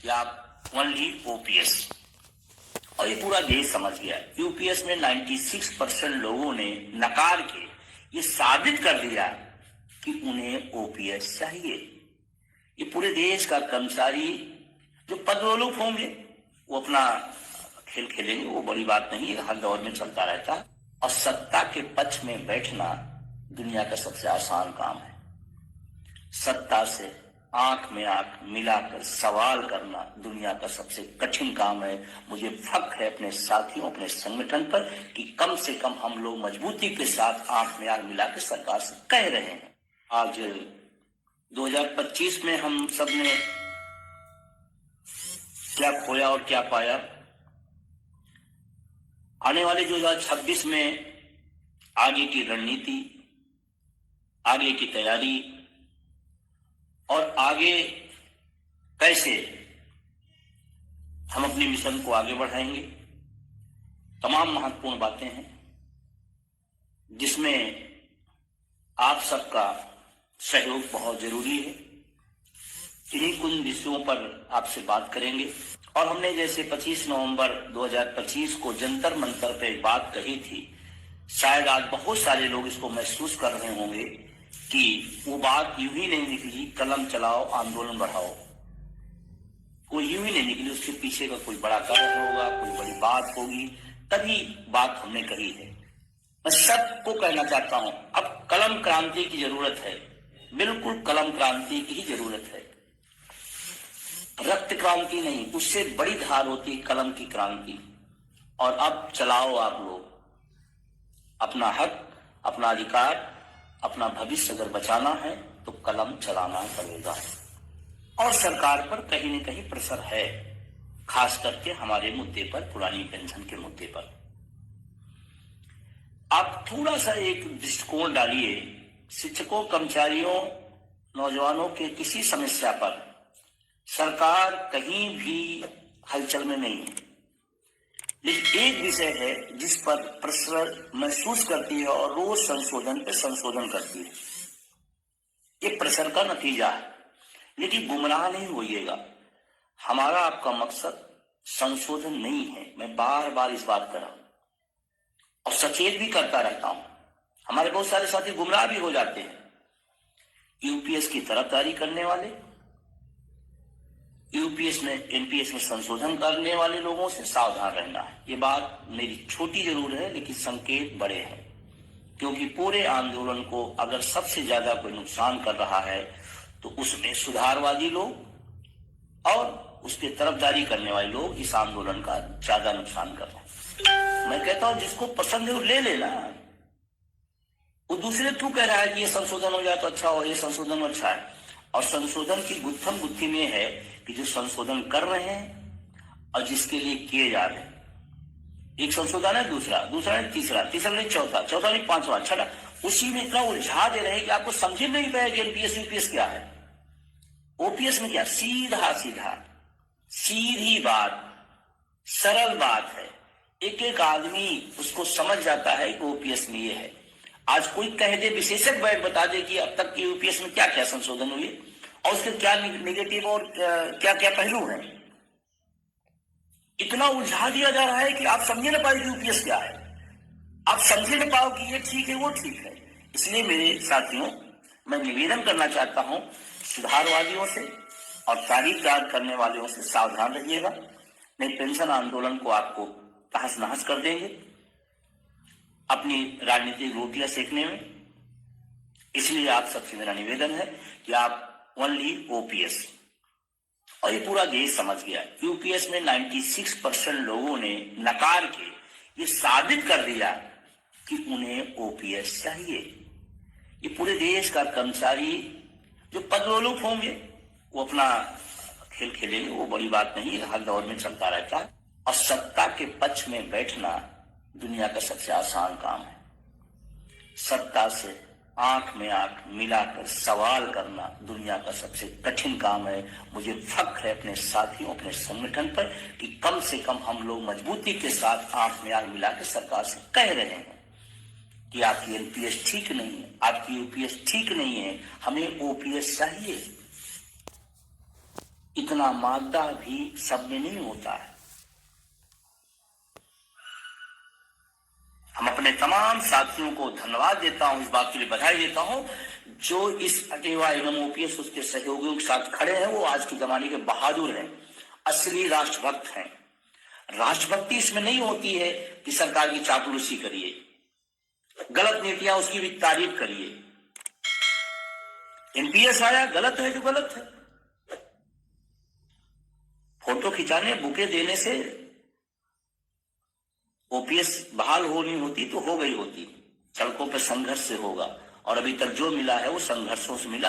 कि आप only OPS, और ये पूरा देश समझ गया। यूपीएस में 96% लोगों ने नकार के ये साबित कर दिया कि उन्हें ओपीएस चाहिए। ये पूरे देश का कर्मचारी जो पदोन्मुख होंगे वो अपना खेल खेलेंगे, वो बड़ी बात नहीं है, हर दौर में चलता रहता है। और सत्ता के पक्ष में बैठना दुनिया का सबसे आसान काम है। सत्ता से आंख में आंख मिलाकर सवाल करना दुनिया का सबसे कठिन काम है। मुझे फख्र है अपने साथियों, अपने संगठन पर कि कम से कम हम लोग मजबूती के साथ आंख में आंख मिलाकर सरकार से कह रहे हैं। आज 2025 में हम सब ने क्या खोया और क्या पाया, आने वाले 2026 में आगे की रणनीति, आगे की तैयारी और आगे कैसे हम अपने मिशन को आगे बढ़ाएंगे, तमाम महत्वपूर्ण बातें हैं जिसमें आप सबका सहयोग बहुत जरूरी है। इन्हीं कुछ विषयों पर आपसे बात करेंगे। और हमने जैसे 25 नवंबर 2025 को जंतर मंतर पे एक बात कही थी, शायद आज बहुत सारे लोग इसको महसूस कर रहे होंगे कि वो बात यूं ही नहीं निकली, कलम चलाओ आंदोलन बढ़ाओ, वो यूं ही नहीं निकली, उसके पीछे का कोई बड़ा कारण होगा, कोई बड़ी बात होगी, तभी बात हमने कही है। मैं सबको कहना चाहता हूं, अब कलम क्रांति की जरूरत है, बिल्कुल कलम क्रांति की ही जरूरत है, रक्त क्रांति नहीं। उससे बड़ी धार होती है कलम की क्रांति। और अब चलाओ आप लोग, अपना हक, अपना अधिकार, अपना भविष्य अगर बचाना है तो कलम चलाना पड़ेगा। और सरकार पर कहीं न कहीं प्रेशर है, खास करके हमारे मुद्दे पर, पुरानी पेंशन के मुद्दे पर। आप थोड़ा सा एक दृष्टिकोण डालिए, शिक्षकों, कर्मचारियों, नौजवानों के किसी समस्या पर सरकार कहीं भी हलचल में नहीं है, लेकिन एक विषय है जिस पर प्रेशर महसूस करती है और रोज संशोधन पे संशोधन करती है। ये प्रेशर का नतीजा है, लेकिन गुमराह नहीं होइएगा। हमारा आपका मकसद संशोधन नहीं है, मैं बार बार इस बात कर रहा हूं और सचेत भी करता रहता हूं। हमारे बहुत सारे साथी गुमराह भी हो जाते हैं। यूपीएस की तरफदारी करने वाले, यूपीएस में, एनपीएस में संशोधन करने वाले लोगों से सावधान रहना है। ये बात मेरी छोटी जरूर है, लेकिन संकेत बड़े हैं, क्योंकि पूरे आंदोलन को अगर सबसे ज्यादा कोई नुकसान कर रहा है तो उसमें सुधारवादी लोग और उसके तरफदारी करने वाले लोग इस आंदोलन का ज्यादा नुकसान कर रहे हैं। मैं कहता हूं जिसको पसंद है वो ले लेना, वो दूसरे क्यों कह रहा है कि ये संशोधन हो जाए तो अच्छा हो, ये संशोधन अच्छा है। और संशोधन की गुत्थम गुत्थी में है कि जो संशोधन कर रहे हैं और जिसके लिए किए जा रहे हैं, एक संशोधन है, दूसरा है तीसरा नहीं चौथा नहीं पांचवा, छठा, उसी में इतना उलझा दे रहे हैं कि आपको समझ नहीं पाए कि एनपीएस यूपीएस क्या है, ओपीएस में क्या। सीधा सीधी बात, सरल बात है, एक एक आदमी उसको समझ जाता है कि ओपीएस में ये है। आज कोई कह दे, विशेषज्ञ बैठ बता दे कि अब तक की यूपीएस में क्या क्या संशोधन हुए और उसके क्या नेगेटिव और क्या क्या पहलू हैं, इतना उलझा दिया जा रहा है कि आप समझे ना पाए कि यूपीएस क्या है, आप समझे ना पाओ कि ये ठीक है वो ठीक है। इसलिए मेरे साथियों, मैं निवेदन करना चाहता हूं, सुधारवादियों से और तारीफ करने वालों से सावधान रहिएगा, नहीं पेंशन आंदोलन को आपको तहस नहस कर देंगे अपनी राजनीतिक रोटियां सेकने में। इसलिए आप सबसे मेरा निवेदन है कि आप ओनली ओपीएस, और ये पूरा देश समझ गया। यूपीएस में 96% लोगों ने नकार के ये साबित कर दिया कि उन्हें ओपीएस चाहिए। ये पूरे देश का कर्मचारी जो पदोन्मुख होंगे वो अपना खेल खेलेंगे, वो बड़ी बात नहीं है, हर दौर में चलता रहता है। और सत्ता के पक्ष में बैठना दुनिया का सबसे आसान काम है। सत्ता से आंख में आंख मिलाकर सवाल करना दुनिया का सबसे कठिन काम है। मुझे फख्र है अपने साथियों, अपने संगठन पर कि कम से कम हम लोग मजबूती के साथ आंख में आंख मिलाकर सरकार से कह रहे हैं कि आपकी एनपीएस ठीक नहीं है, आपकी यूपीएस ठीक नहीं है, हमें ओपीएस चाहिए। इतना मादा भी सब में नहीं होता है। हम अपने तमाम साथियों को धन्यवाद देता हूं, इस बात के लिए बधाई देता हूं जो इस अटेवा एवं ओपीएस उसके सहयोगियों के साथ खड़े हैं। वो आज के जमाने के बहादुर हैं, असली राष्ट्रभक्त हैं। राष्ट्रभक्ति इसमें नहीं होती है कि सरकार की चापलूसी करिए, गलत नीतियां उसकी भी तारीफ करिए। एनपीएस आया, गलत है जो गलत है। फोटो खिंचाने, बुके देने से ओपीएस बहाल होनी होती तो हो गई होती। सड़कों पर संघर्ष से होगा, और अभी तक जो मिला है वो संघर्षों से मिला।